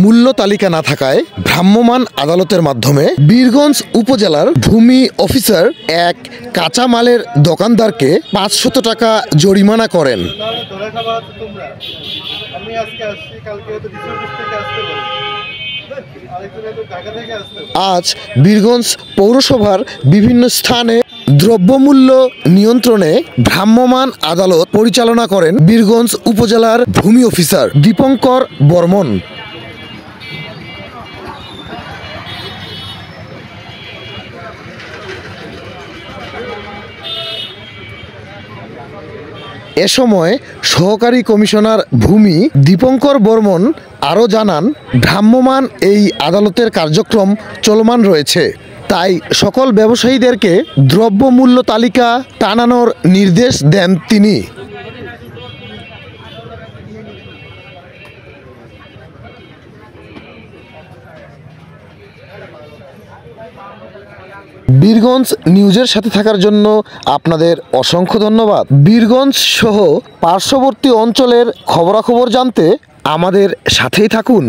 মূল্য তালিকা না থাকায় ভ্রাম্যমাণ আদালতের মাধ্যমে বীরগঞ্জ উপজেলার ভূমি অফিসার এক কাঁচামালের দোকানদারকে ৫০০ টাকা জরিমানা করেন। আজ বীরগঞ্জ পৌরসভার বিভিন্ন স্থানে দ্রব্যমূল্য নিয়ন্ত্রণে ভ্রাম্যমাণ আদালত পরিচালনা করেন বীরগঞ্জ উপজেলার ভূমি অফিসার দীপঙ্কর বর্মন। এ সময় সহকারী কমিশনার ভূমি দীপঙ্কর বর্মন আরও জানান, ভ্রাম্যমাণ এই আদালতের কার্যক্রম চলমান রয়েছে, তাই সকল ব্যবসায়ীদেরকে দ্রব্যমূল্য তালিকা টানানোর নির্দেশ দেন তিনি। বীরগঞ্জ নিউজের সাথে থাকার জন্য আপনাদের অসংখ্য ধন্যবাদ। বীরগঞ্জ সহ পার্শ্ববর্তী অঞ্চলের খবরাখবর জানতে আমাদের সাথেই থাকুন।